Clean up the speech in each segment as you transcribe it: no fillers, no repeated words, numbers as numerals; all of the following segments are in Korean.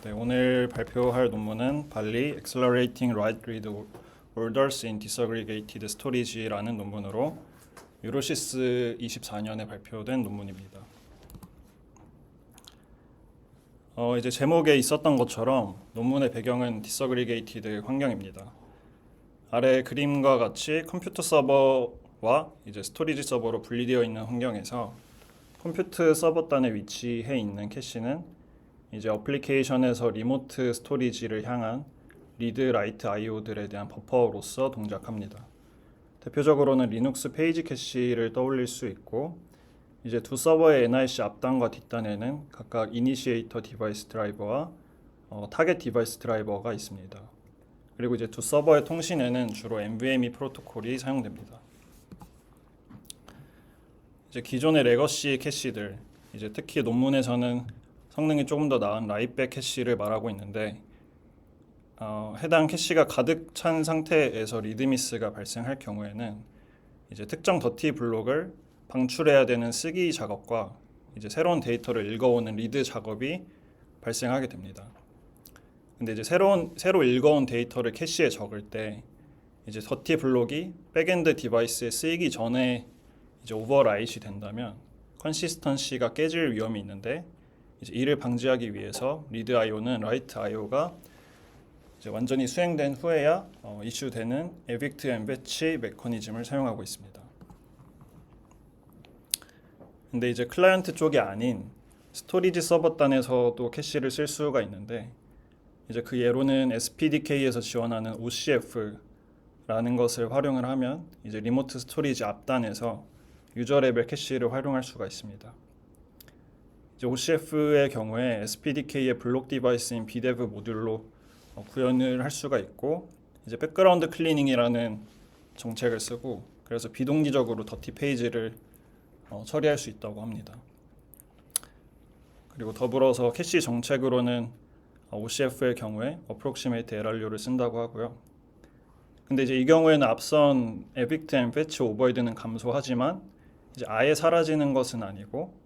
네, 오늘 발표할 논문은 발리 Accelerating Write Read Orders in Disaggregated Storage라는 논문으로 유로시스 24년에 발표된 논문입니다. 이제 제목에 있었던 것처럼 논문의 배경은 Disaggregated 환경입니다. 아래 그림과 같이 컴퓨터 서버와 이제 스토리지 서버로 분리되어 있는 환경에서 컴퓨터 서버단에 위치해 있는 캐시는 이제 어플리케이션에서 리모트 스토리지를 향한 리드, 라이트, IO들에 대한 버퍼로서 동작합니다. 대표적으로는 리눅스 페이지 캐시를 떠올릴 수 있고, 이제 두 서버의 NIC 앞단과 뒷단에는 각각 이니시에이터 디바이스 드라이버와 타겟 디바이스 드라이버가 있습니다. 그리고 이제 두 서버의 통신에는 주로 NVMe 프로토콜이 사용됩니다. 이제 기존의 레거시 캐시들, 이제 특히 논문에서는 성능이 조금 더 나은 라이트백 캐시를 말하고 있는데, 해당 캐시가 가득 찬 상태에서 리드미스가 발생할 경우에는 이제 특정 더티 블록을 방출해야 되는 쓰기 작업과 이제 새로운 데이터를 읽어오는 리드 작업이 발생하게 됩니다. 근데 이제 새로 읽어온 데이터를 캐시에 적을 때 이제 더티 블록이 백엔드 디바이스에 쓰이기 전에 이제 오버라이트이 된다면 컨시스턴시가 깨질 위험이 있는데, 이제 이를 방지하기 위해서 리드 IO는 라이트 IO가 이제 완전히 수행된 후에야 이슈되는 에빅트 앤 배치 메커니즘을 사용하고 있습니다. 근데 이제 클라이언트 쪽이 아닌 스토리지 서버단에서도 캐시를 쓸 수가 있는데, 이제 그 예로는 SPDK에서 지원하는 OCF라는 것을 활용을 하면 이제 리모트 스토리지 앞단에서 유저 레벨 캐시를 활용할 수가 있습니다. 이제 OCF의 경우에 SPDK의 블록 디바이스인 BDEV 모듈로 구현을 할 수가 있고, 이제 백그라운드 클리닝이라는 정책을 쓰고, 그래서 비동기적으로 더티 페이지를 처리할 수 있다고 합니다. 그리고 더불어서 캐시 정책으로는 OCF의 경우에 Approximate LRU를 쓴다고 하고요. 근데 이제 이 경우에는 앞선 에빅트 앤 패치 오버헤드는 감소하지만 이제 아예 사라지는 것은 아니고,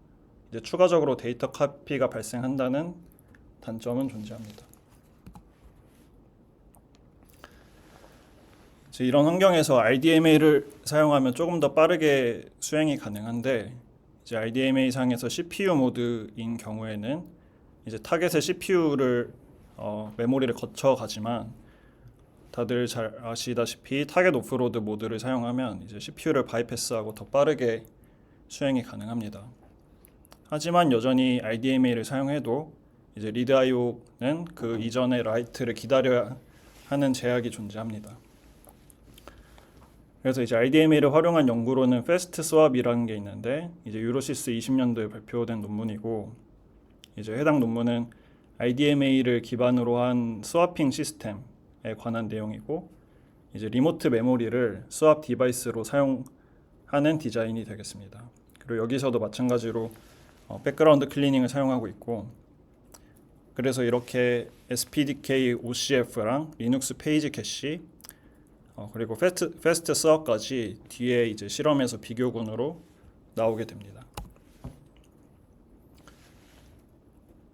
이제 추가적으로 데이터 카피가 발생한다는 단점은 존재합니다. 이제 이런 환경에서 RDMA를 사용하면 조금 더 빠르게 수행이 가능한데, 이제 RDMA 상에서 CPU 모드인 경우에는 이제 타겟의 CPU를 메모리를 거쳐 가지만, 다들 잘 아시다시피 타겟 오프로드 모드를 사용하면 이제 CPU를 바이패스하고 더 빠르게 수행이 가능합니다. 하지만 여전히 RDMA를 사용해도 이제 리드 IO는 그 이전의 라이트를 기다려야 하는 제약이 존재합니다. 그래서 이제 RDMA를 활용한 연구로는 패스트 스왑이라는 게 있는데, 이제 유로시스 20년도에 발표된 논문이고, 이제 해당 논문은 RDMA를 기반으로 한 스와핑 시스템에 관한 내용이고, 이제 리모트 메모리를 스왑 디바이스로 사용하는 디자인이 되겠습니다. 그리고 여기서도 마찬가지로 백그라운드 클리닝을 사용하고 있고, 그래서 이렇게 SPDK OCF랑 리눅스 페이지 캐시 그리고 패스트 스왑까지 뒤에 이제 실험에서 비교군으로 나오게 됩니다.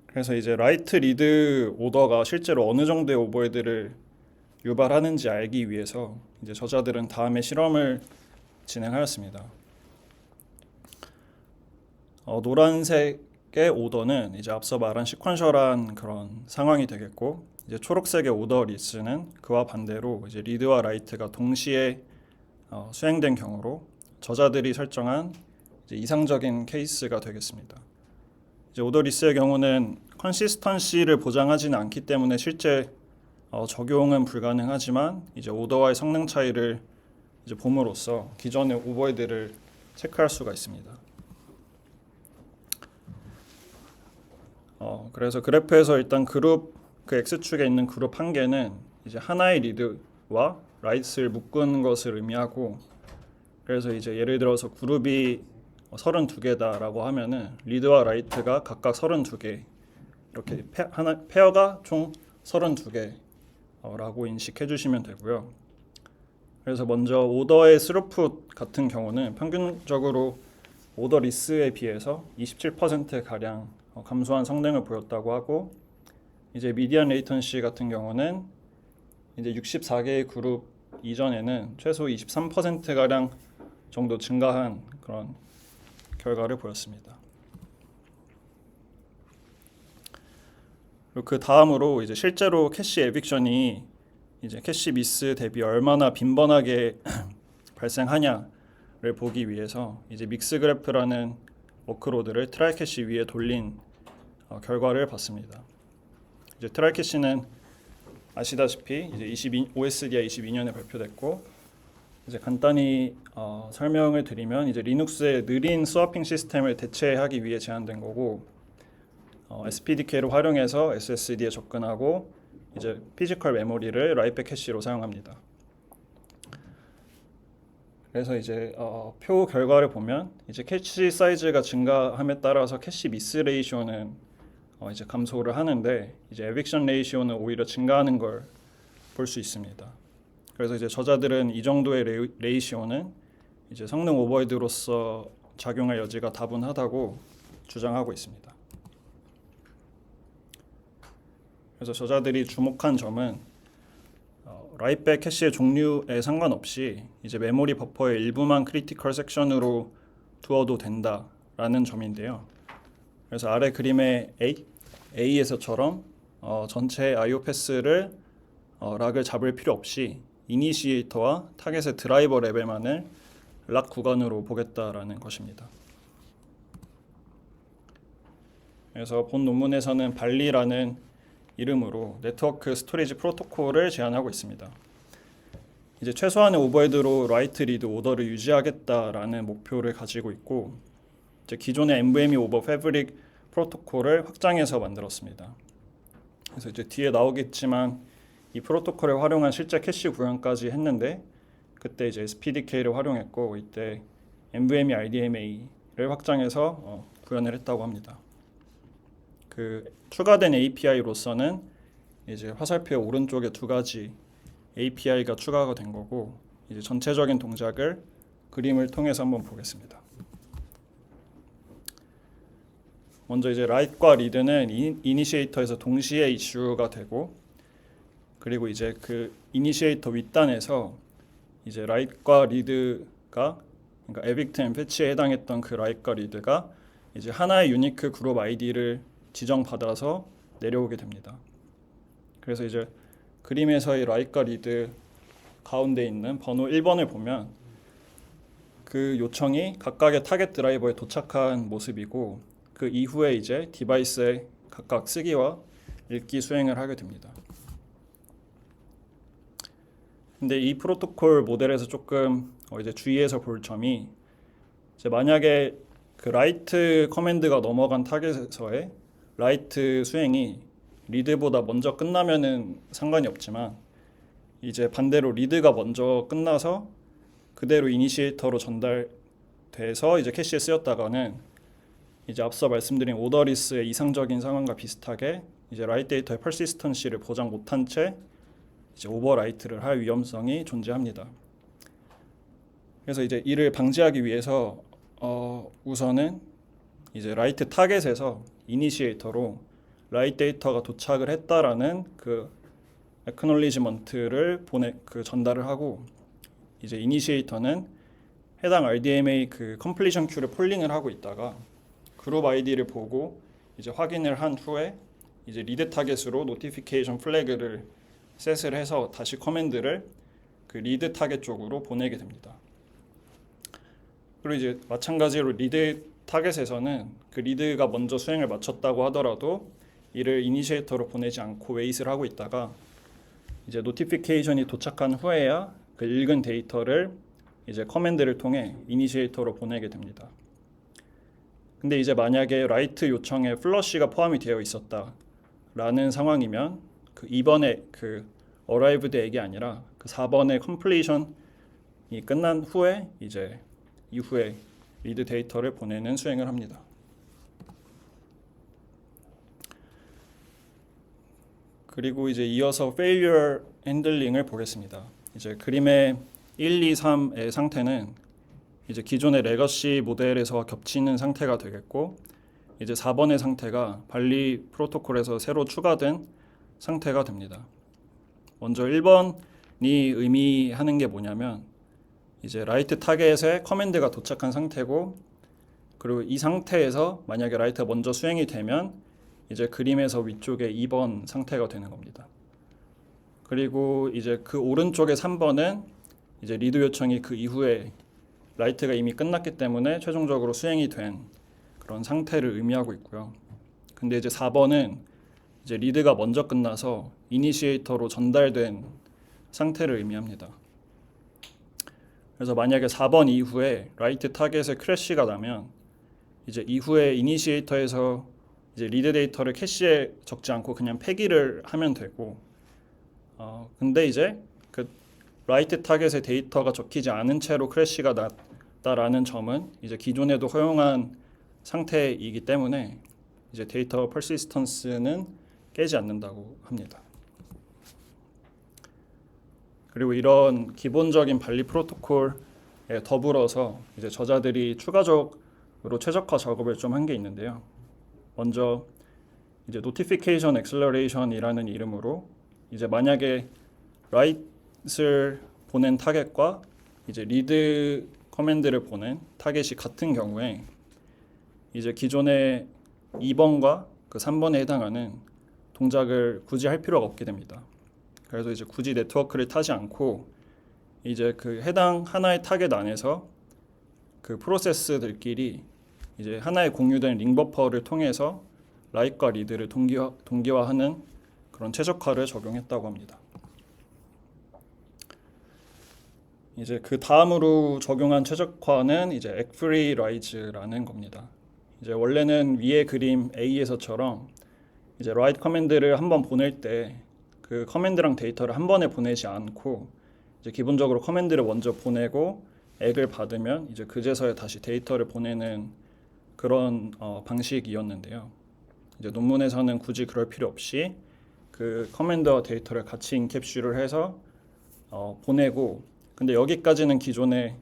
그래서 이제 라이트 리드 오더가 실제로 어느 정도의 오버헤드를 유발하는지 알기 위해서 이제 저자들은 다음에 실험을 진행하였습니다. 노란색의 오더는 이제 앞서 말한 시퀀셜한 그런 상황이 되겠고, 이제 초록색의 오더 리스는 그와 반대로 이제 리드와 라이트가 동시에 수행된 경우로 저자들이 설정한 이제 이상적인 케이스가 되겠습니다. 이제 오더 리스의 경우는 컨시스턴시를 보장하지는 않기 때문에 실제 적용은 불가능하지만, 이제 오더와의 성능 차이를 이제 봄으로써 기존의 오버헤드를 체크할 수가 있습니다. 그래서 그래프에서 일단 그 X축에 있는 그룹 한 개는 이제 하나의 리드와 라이트를 묶은 것을 의미하고, 그래서 이제 예를 들어서 그룹이 32개다라고 하면은 리드와 라이트가 각각 32개, 이렇게 페어가 총 32개라고 인식해 주시면 되고요. 그래서 먼저 오더의 스루풋 같은 경우는 평균적으로 오더 리스에 비해서 27% 가량 감소한 성능을 보였다고 하고, 이제 미디안 레이턴시 같은 경우는 이제 64개의 그룹 이전에는 최소 23%가량 정도 증가한 그런 결과를 보였습니다. 그리고 그 다음으로 이제 실제로 캐시 에빅션이 이제 캐시 미스 대비 얼마나 빈번하게 발생하냐를 보기 위해서 이제 믹스 그래프라는 워크로드를 트라이 캐시 위에 돌린 결과를 봤습니다. 이제 트라이 캐시는 아시다시피 이제 OSDI 22년에 발표됐고, 이제 간단히 설명을 드리면 이제 리눅스의 느린 스와핑 시스템을 대체하기 위해 제안된 거고, SPDK를 활용해서 SSD에 접근하고 이제 피지컬 메모리를 라이트백 캐시로 사용합니다. 그래서 이제 표 결과를 보면 이제 캐시 사이즈가 증가함에 따라서 캐시 미스 레이시오는 이제 감소를 하는데, 이제 에빅션 레이시오는 오히려 증가하는 걸 볼 수 있습니다. 그래서 이제 저자들은 이 정도의 레이시오는 이제 성능 오버헤드로서 작용할 여지가 다분하다고 주장하고 있습니다. 그래서 저자들이 주목한 점은 라이트백 캐시의 종류에 상관없이 이제 메모리 버퍼의 일부만 크리티컬 섹션으로 두어도 된다라는 점인데요. 그래서 아래 그림의 A에서처럼 전체 I/O 패스를 락을 잡을 필요 없이 이니시에이터와 타겟의 드라이버 레벨만을 락 구간으로 보겠다라는 것입니다. 그래서 본 논문에서는 발리라는 이름으로 네트워크 스토리지 프로토콜을 제안하고 있습니다. 이제 최소한의 오버헤드로 라이트 리드 오더를 유지하겠다라는 목표를 가지고 있고, 이제 기존의 NVMe 오버 패브릭 프로토콜을 확장해서 만들었습니다. 그래서 이제 뒤에 나오겠지만 이 프로토콜을 활용한 실제 캐시 구현까지 했는데, 그때 이제 SPDK를 활용했고 이때 NVMe RDMA를 확장해서 구현을 했다고 합니다. 그 추가된 API로서는 이제 화살표의 오른쪽에 두 가지 API가 추가가 된 거고, 이제 전체적인 동작을 그림을 통해서 한번 보겠습니다. 먼저 이제 라이트과 리드는 이니시에이터에서 동시에 이슈가 되고, 그리고 이제 그 이니시에이터 윗단에서 이제 라이트과 리드가, 그러니까 에빅트 앤 패치에 해당했던 그 라이트과 리드가 이제 하나의 유니크 그룹 아이디를 지정받아서 내려오게 됩니다. 그래서 이제 그림에서의 라이트과 리드 가운데 있는 번호 1번을 보면 그 요청이 각각의 타겟 드라이버에 도착한 모습이고, 그 이후에 이제 디바이스에 각각 쓰기와 읽기 수행을 하게 됩니다. 근데 이 프로토콜 모델에서 조금 이제 주의해서 볼 점이, 이제 만약에 그 라이트 커맨드가 넘어간 타겟에서의 라이트 수행이 리드보다 먼저 끝나면은 상관이 없지만, 이제 반대로 리드가 먼저 끝나서 그대로 이니시에이터로 전달돼서 이제 캐시에 쓰였다가는 이제 앞서 말씀드린 오더리스의 이상적인 상황과 비슷하게 이제 라이트 데이터의 퍼시스턴시를 보장 못한 채 이제 오버라이트를 할 위험성이 존재합니다. 그래서 이제 이를 방지하기 위해서 우선은 이제 라이트 타겟에서 이니시에이터로 라이트 데이터가 도착을 했다라는 그 액놀리지먼트를 전달을 하고, 이제 이니시에이터는 해당 RDMA 그 컴플리션 큐를 폴링을 하고 있다가 그룹 아이디를 보고 이제 확인을 한 후에 이제 리드 타겟으로 노티피케이션 플래그를 셋을 해서 다시 커맨드를 그 리드 타겟 쪽으로 보내게 됩니다. 그리고 이제 마찬가지로 리드 타겟에서는 그 리드가 먼저 수행을 마쳤다고 하더라도 이를 이니시에이터로 보내지 않고 웨이트를 하고 있다가 이제 노티피케이션이 도착한 후에야 그 읽은 데이터를 이제 커맨드를 통해 이니시에이터로 보내게 됩니다. 근데 이제 만약에 라이트 요청에 플러시가 포함이 되어 있었다라는 상황이면 그 2번의 그 arrived액이 아니라 그 4번의 completion이 끝난 후에 이제 이후에 리드 데이터를 보내는 수행을 합니다. 그리고 이제 이어서 failure handling을 보겠습니다. 이제 그림의 1, 2, 3의 상태는 이제 기존의 레거시 모델에서 겹치는 상태가 되겠고, 이제 4번의 상태가 발리 프로토콜에서 새로 추가된 상태가 됩니다. 먼저 1번이 의미하는 게 뭐냐면 이제 라이트 타겟에 커맨드가 도착한 상태고, 그리고 이 상태에서 만약에 라이트가 먼저 수행이 되면 이제 그림에서 위쪽에 2번 상태가 되는 겁니다. 그리고 이제 그 오른쪽에 3번은 이제 리드 요청이 그 이후에 라이트가 이미 끝났기 때문에 최종적으로 수행이 된 그런 상태를 의미하고 있고요. 근데 이제 4번은 이제 리드가 먼저 끝나서 이니시에이터로 전달된 상태를 의미합니다. 그래서 만약에 4번 이후에 라이트 타겟에 크래시가 나면 이제 이후에 이니시에이터에서 이제 리드 데이터를 캐시에 적지 않고 그냥 폐기를 하면 되고, 근데 이제 그 라이트 타겟의 데이터가 적히지 않은 채로 크래시가 났다라는 점은 이제 기존에도 허용한 상태이기 때문에 이제 데이터 퍼시스턴스는 깨지 않는다고 합니다. 그리고 이런 기본적인 발리 프로토콜에 더불어서 이제 저자들이 추가적으로 최적화 작업을 좀 한 게 있는데요. 먼저 이제 노티피케이션 엑셀러레이션이라는 이름으로 이제 만약에 라이트를 보낸 타겟과 이제 리드 커맨드를 보낸 타겟이 같은 경우에 이제 기존의 2번과 그 3번에 해당하는 동작을 굳이 할 필요가 없게 됩니다. 그래서 이제 굳이 네트워크를 타지 않고 이제 그 해당 하나의 타겟 안에서 그 프로세스들끼리 이제 하나의 공유된 링 버퍼를 통해서 라이트과 리드를 동기화하는 그런 최적화를 적용했다고 합니다. 이제 그 다음으로 적용한 최적화는 이제 액프리 라이즈라는 겁니다. 이제 원래는 위의 그림 A에서처럼 이제 write 커맨드를 한번 보낼 때 그 커맨드랑 데이터를 한 번에 보내지 않고 이제 기본적으로 커맨드를 먼저 보내고 액을 받으면 이제 그제서야 다시 데이터를 보내는 그런 방식이었는데요. 이제 논문에서는 굳이 그럴 필요 없이 그 커맨드와 데이터를 같이 인캡슐을 해서 보내고, 근데 여기까지는 기존의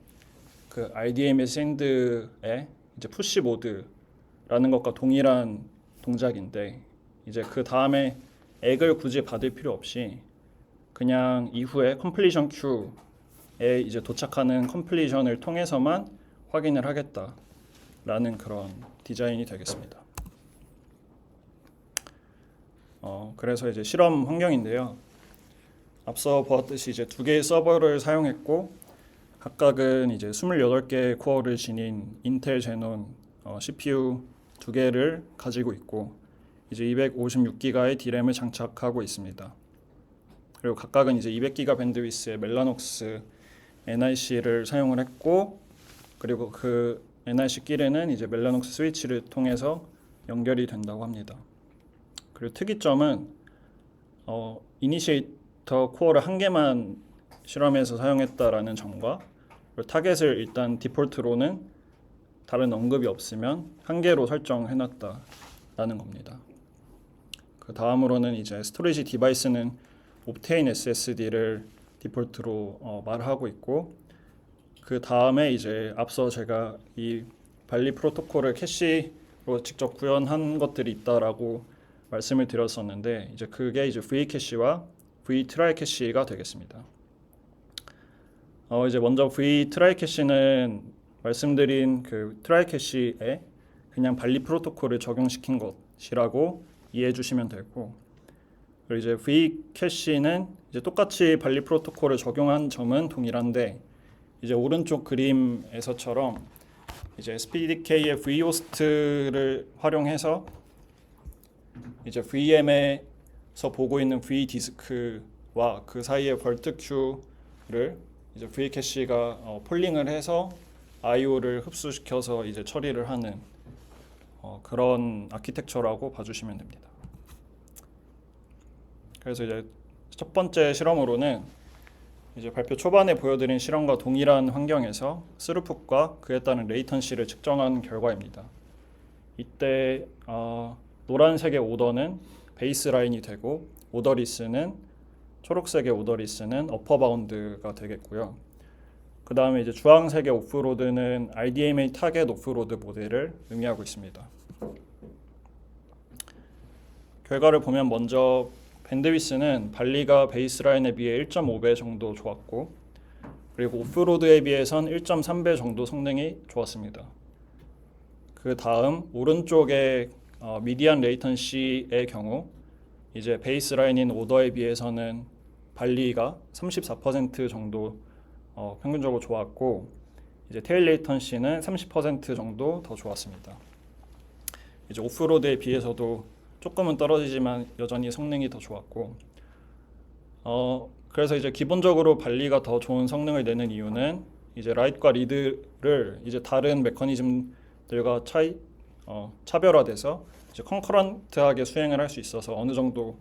그 RDMA 샌드의 이제 푸시 모드라는 것과 동일한 동작인데, 이제 그 다음에 액을 굳이 받을 필요 없이 그냥 이후에 컴플리션 큐에 이제 도착하는 컴플리션을 통해서만 확인을 하겠다라는 그런 디자인이 되겠습니다. 그래서 이제 실험 환경인데요. 앞서 보았듯이 이제 두 개의 서버를 사용했고 각각은 이제 28개의 코어를 지닌 인텔 제논 CPU 두 개를 가지고 있고 이제 256기가의 D램을 장착하고 있습니다. 그리고 각각은 이제 200기가 밴드위스의 멜라녹스 NIC를 사용을 했고, 그리고 그 NIC끼리는 이제 멜라녹스 스위치를 통해서 연결이 된다고 합니다. 그리고 특이점은 이니시에이터 코어를 한 개만 실험에서 사용했다라는 점과, 그리고 타겟을 일단 디폴트로는 다른 언급이 없으면 한 개로 설정해놨다라는 겁니다. 그 다음으로는 이제 스토리지 디바이스는 옵테인 SSD를 디폴트로 말하고 있고, 그 다음에 이제 앞서 제가 이 발리 프로토콜을 캐시로 직접 구현한 것들이 있다라고 말씀을 드렸었는데, 이제 그게 이제 V 캐시와 V 트라이 캐시가 되겠습니다. 이제 먼저 V 트라이 캐시는 말씀드린 그 트라이 캐시에 그냥 발리 프로토콜을 적용시킨 것이라고 이해해 주시면 되고, 그리고 이제 V 캐시는 이제 똑같이 발리 프로토콜을 적용한 점은 동일한데, 이제 오른쪽 그림에서처럼 이제 SPDK의 vHost를 활용해서 이제 VM에서 보고 있는 V 디스크와 그 사이의 벌트 큐를 이제 V 캐시가 폴링을 해서 I/O를 흡수시켜서 이제 처리를 하는 그런 아키텍처라고 봐주시면 됩니다. 그래서 이제 첫 번째 실험으로는 이제 발표 초반에 보여드린 실험과 동일한 환경에서 스루풋과 그에 따른 레이턴시를 측정한 결과입니다. 이때 노란색의 오더는 베이스라인이 되고 오더리스는 초록색의 오더리스는 어퍼 바운드가 되겠고요. 그 다음에 이제 주황색의 오프로드는 RDMA 타겟 오프로드 모델을 의미하고 있습니다. 결과를 보면 먼저 밴드위스는 발리가 베이스라인에 비해 1.5배 정도 좋았고, 그리고 오프로드에 비해선 1.3배 정도 성능이 좋았습니다. 그 다음 오른쪽에 미디안 레이턴시의 경우 이제 베이스라인인 오더에 비해서는 발리가 34% 정도 평균적으로 좋았고, 이제 테일 레이턴시는 30% 정도 더 좋았습니다. 이제 오프로드에 비해서도 조금은 떨어지지만 여전히 성능이 더 좋았고, 그래서 이제 기본적으로 발리가 더 좋은 성능을 내는 이유는 이제 라이트과 리드를 이제 다른 메커니즘들과 차별화돼서 이제 컨커런트하게 수행을 할 수 있어서 어느 정도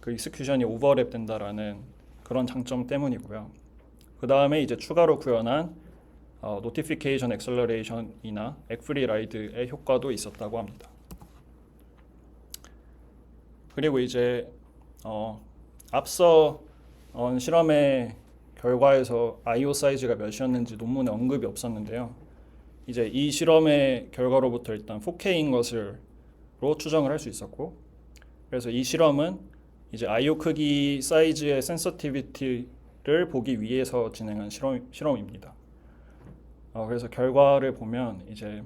그 익스큐션이 오버랩 된다라는 그런 장점 때문이고요. 그 다음에 이제 추가로 구현한 노티피케이션 엑셀러레이션이나 액프리 라이드의 효과도 있었다고 합니다. 그리고 이제 앞서 실험의 결과에서 I/O 사이즈가 몇이었는지 논문에 언급이 없었는데요. 이제 이 실험의 결과로부터 일단 4K인 것으로 추정을 할 수 있었고, 그래서 이 실험은 이제 I/O 크기 사이즈의 센서티비티를 보기 위해서 진행한 실험입니다. 그래서 결과를 보면 이제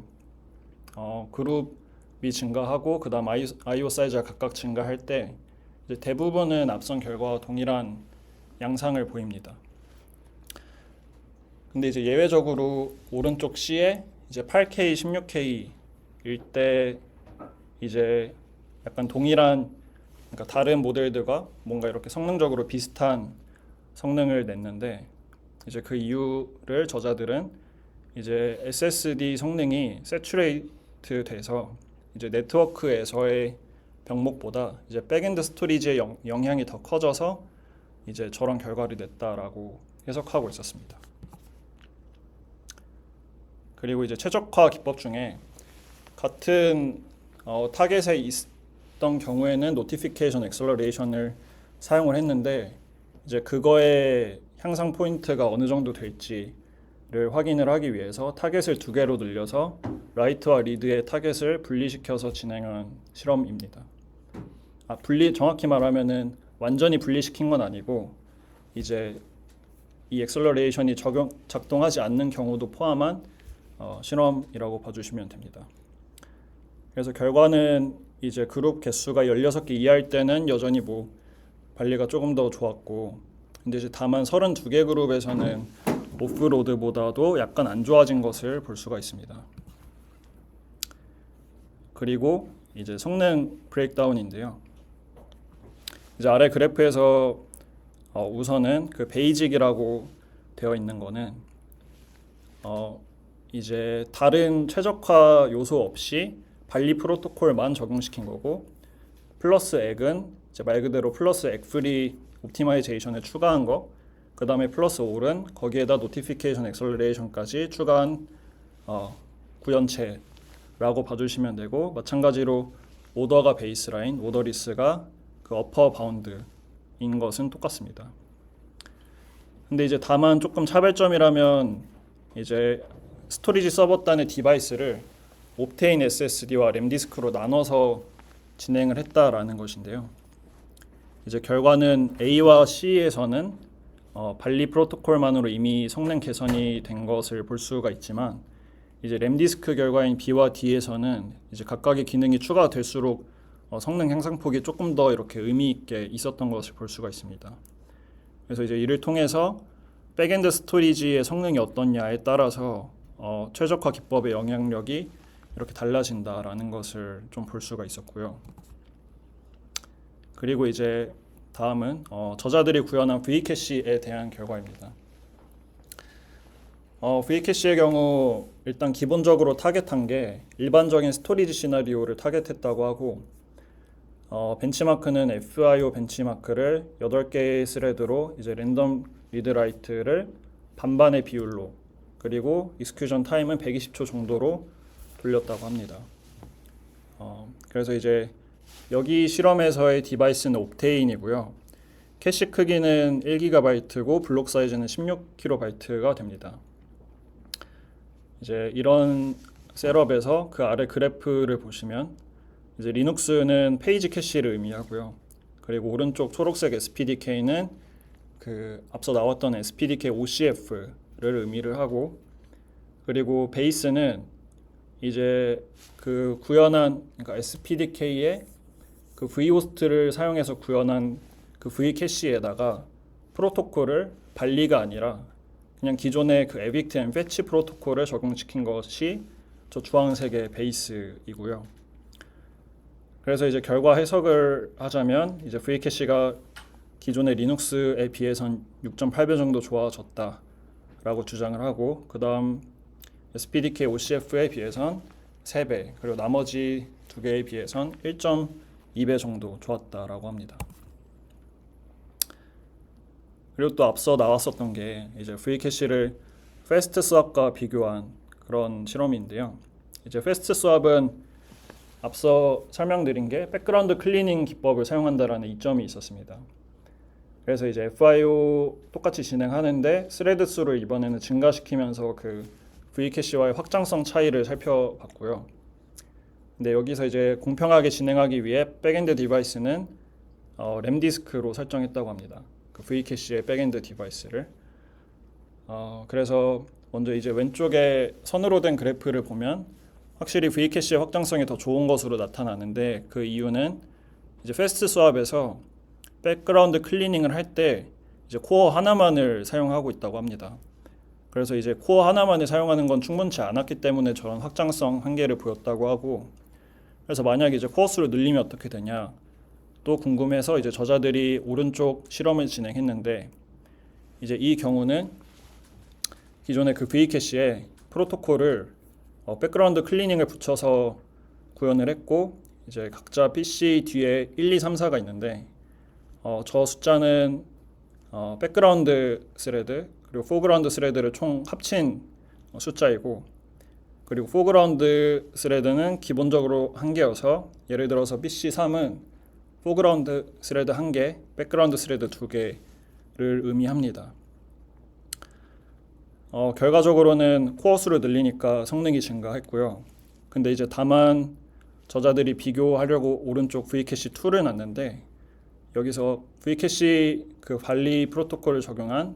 그룹이 증가하고 그 다음 I/O 사이즈가 각각 증가할 때 이제 대부분은 앞선 결과와 동일한 양상을 보입니다. 근데 이제 예외적으로 오른쪽 C에 이제 8K, 16K일 때 이제 약간 동일한, 그러니까 다른 모델들과 뭔가 이렇게 성능적으로 비슷한 성능을 냈는데, 이제 그 이유를 저자들은 이제 SSD 성능이 세츄레이트 돼서 이제 네트워크에서의 병목보다 이제 백엔드 스토리지의 영향이 더 커져서 이제 저런 결과를 냈다라고 해석하고 있었습니다. 그리고 이제 최적화 기법 중에 같은 타겟에 있던 경우에는 노티피케이션 엑셀러레이션을 사용을 했는데, 이제 그거의 향상 포인트가 어느 정도 될지를 확인을 하기 위해서 타겟을 2개로 늘려서 라이트와 리드의 타겟을 분리시켜서 진행한 실험입니다. 정확히 말하면은 완전히 분리시킨 건 아니고 이제 이 엑셀러레이션이 작동하지 않는 경우도 포함한 실험이라고 봐주시면 됩니다. 그래서 결과는 이제 그룹 개수가 16개 이하일 때는 여전히 발리가 조금 더 좋았고, 근데 이제 다만 32개 그룹에서는 오프로드보다도 약간 안 좋아진 것을 볼 수가 있습니다. 그리고 이제 성능 브레이크다운인데요. 이제 아래 그래프에서 우선은 그 베이직이라고 되어 있는 거는 이제 다른 최적화 요소 없이 발리 프로토콜만 적용시킨 거고, 플러스 액은 이제 말 그대로 플러스 액 프리 옵티마이제이션을 추가한 거, 그 다음에 플러스 올은 거기에다 노티피케이션 엑셀러레이션까지 추가한 구현체라고 봐주시면 되고, 마찬가지로 오더가 베이스라인, 오더리스가 그 어퍼 바운드인 것은 똑같습니다. 근데 이제 다만 조금 차별점이라면 이제 스토리지 서버단의 디바이스를 옵테인 SSD와 램디스크로 나눠서 진행을 했다라는 것인데요. 이제 결과는 A와 C에서는 발리 프로토콜만으로 이미 성능 개선이 된 것을 볼 수가 있지만, 이제 램디스크 결과인 B와 D에서는 이제 각각의 기능이 추가될수록 성능 향상폭이 조금 더 이렇게 의미 있게 있었던 것을 볼 수가 있습니다. 그래서 이제 이를 통해서 백엔드 스토리지의 성능이 어떻냐에 따라서 최적화 기법의 영향력이 이렇게 달라진다라는 것을 좀 볼 수가 있었고요. 그리고 이제 다음은 저자들이 구현한 V캐시에 대한 결과입니다. V캐시의 경우 일단 기본적으로 타겟한 게 일반적인 스토리지 시나리오를 타겟했다고 하고, 벤치마크는 FIO 벤치마크를 8개의 스레드로 이제 랜덤 리드 라이트를 반반의 비율로, 그리고 익스큐션 타임은 120초 정도로 돌렸다고 합니다. 그래서 이제 여기 실험에서의 디바이스는 옵테인이고요. 캐시 크기는 1GB고 블록 사이즈는 16KB가 됩니다. 이제 이런 셋업에서 그 아래 그래프를 보시면 이제 리눅스는 페이지 캐시를 의미하고요. 그리고 오른쪽 초록색 SPDK는 그 앞서 나왔던 SPDK OCF를 의미를 하고, 그리고 베이스는 이제 그 구현한, 그러니까 SPDK의 그 vHost를 사용해서 구현한 그 v캐시에다가 프로토콜을 발리가 아니라 그냥 기존의 그 evict and fetch 프로토콜을 적용시킨 것이 저 주황색의 베이스이고요. 그래서 이제 결과 해석을 하자면 이제 v캐시가 기존의 리눅스에 비해선 6.8배 정도 좋아졌다라고 주장을 하고, 그 다음 SPDK OCF에 비해선 3배, 그리고 나머지 두 개에 비해선 1.2배 정도 좋았다라고 합니다. 그리고 또 앞서 나왔었던 게 이제 v캐시를 패스트 스왑과 비교한 그런 실험인데요. 이제 패스트 스왑은 앞서 설명드린 게 백그라운드 클리닝 기법을 사용한다라는 이점이 있었습니다. 그래서 이제 FIO 똑같이 진행하는데 스레드 수를 이번에는 증가시키면서 그 v캐시와의 확장성 차이를 살펴봤고요. 근데 여기서 이제 공평하게 진행하기 위해 백엔드 디바이스는 램 디스크로 설정했다고 합니다. 그 v캐시의 백엔드 디바이스를. 그래서 먼저 이제 왼쪽에 선으로 된 그래프를 보면 확실히 v캐시의 확장성이 더 좋은 것으로 나타나는데, 그 이유는 이제 패스트 스왑에서 백그라운드 클리닝을 할 때 이제 코어 하나만을 사용하고 있다고 합니다. 그래서 이제 코어 하나만을 사용하는 건 충분치 않았기 때문에 저런 확장성 한계를 보였다고 하고, 그래서 만약에 이제 코어 수를 늘리면 어떻게 되냐 또 궁금해서 이제 저자들이 오른쪽 실험을 진행했는데, 이제 이 경우는 기존의 그 v캐시에 프로토콜을 백그라운드 클리닝을 붙여서 구현을 했고, 이제 각자 PC 뒤에 1, 2, 3, 4가 있는데 저 숫자는 백그라운드 스레드 그리고 포그라운드 스레드를 총 합친 숫자이고, 그리고 포그라운드 스레드는 기본적으로 한 개여서 예를 들어서 PC3은 포그라운드 스레드 1개, 백그라운드 스레드 2개를 의미합니다. 결과적으로는 코어 수를 늘리니까 성능이 증가했고요. 근데 이제 다만 저자들이 비교하려고 오른쪽 v캐시 2를 놨는데, 여기서 v캐시 그 발리 프로토콜을 적용한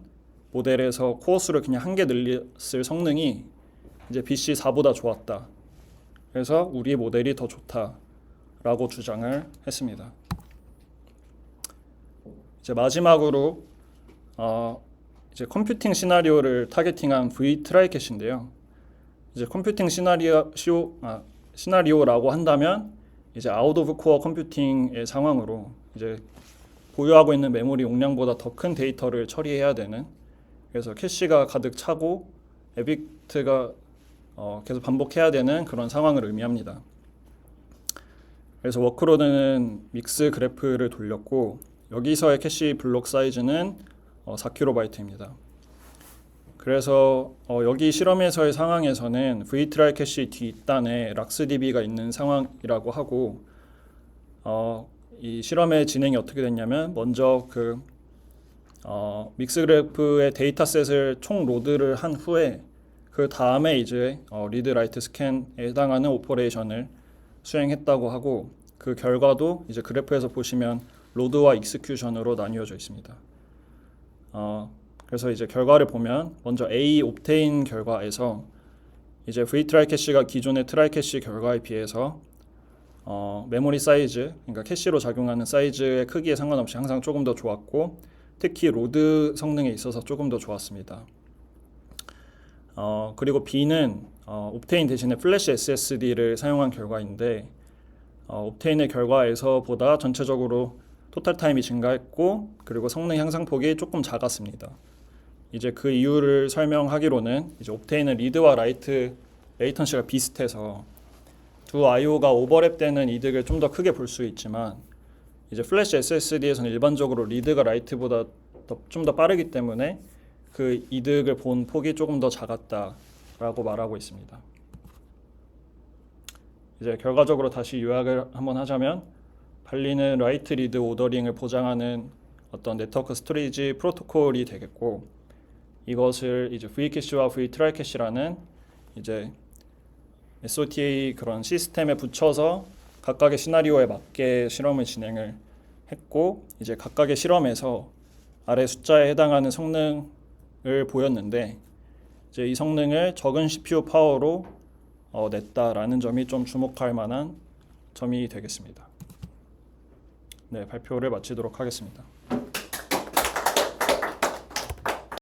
모델에서 코어 수를 그냥 1개 늘렸을 성능이 이제 BC4보다 좋았다. 그래서 우리 모델이 더 좋다라고 주장을 했습니다. 이제 마지막으로 이제 컴퓨팅 시나리오를 타겟팅한 V-트라이 캐시인데요. 이제 컴퓨팅 시나리오라고 한다면 이제 아웃 오브 코어 컴퓨팅의 상황으로 이제 보유하고 있는 메모리 용량보다 더 큰 데이터를 처리해야 되는, 그래서 캐시가 가득 차고 에빅트가 계속 반복해야 되는 그런 상황을 의미합니다. 그래서 워크로드는 믹스 그래프를 돌렸고, 여기서의 캐시 블록 사이즈는 4kB입니다. 그래서 여기 실험에서의 상황에서는 vTry 캐시 뒷단에 락스DB가 있는 상황이라고 하고, 이 실험의 진행이 어떻게 됐냐면 먼저 그 믹스 그래프의 데이터셋을 총 로드를 한 후에 그 다음에 이제 리드 라이트 스캔에 해당하는 오퍼레이션을 수행했다고 하고, 그 결과도 이제 그래프에서 보시면 로드와 익스큐션으로 나뉘어져 있습니다. 그래서 이제 결과를 보면 먼저 A 옵테인 결과에서 이제 vTry 캐시가 기존의 트라이 캐시 결과에 비해서 메모리 사이즈, 그러니까 캐시로 작용하는 사이즈의 크기에 상관없이 항상 조금 더 좋았고, 특히 로드 성능에 있어서 조금 더 좋았습니다. 그리고 B는 옵테인 대신에 플래시 SSD를 사용한 결과인데, 옵테인의 결과에서보다 전체적으로 토탈 타임이 증가했고, 그리고 성능 향상폭이 조금 작았습니다. 이제 그 이유를 설명하기로는 이제 옵테인은 리드와 라이트 레이턴시가 비슷해서 두 IO가 오버랩되는 이득을 좀 더 크게 볼 수 있지만, 이제 플래시 SSD에서는 일반적으로 리드가 라이트보다 좀 더 빠르기 때문에 그 이득을 본 폭이 조금 더 작았다라고 말하고 있습니다. 이제 결과적으로 다시 요약을 한번 하자면, 발리는 라이트 리드 오더링을 보장하는 어떤 네트워크 스토리지 프로토콜이 되겠고, 이것을 이제 v캐시와 vTry 캐시라는 이제 SOTA 그런 시스템에 붙여서 각각의 시나리오에 맞게 실험을 진행을 했고 이제 각각의 실험에서 아래 숫자에 해당하는 성능을 보였는데 이제 이 성능을 적은 CPU 파워로 냈다라는 점이 좀 주목할 만한 점이 되겠습니다. 네, 발표를 마치도록 하겠습니다.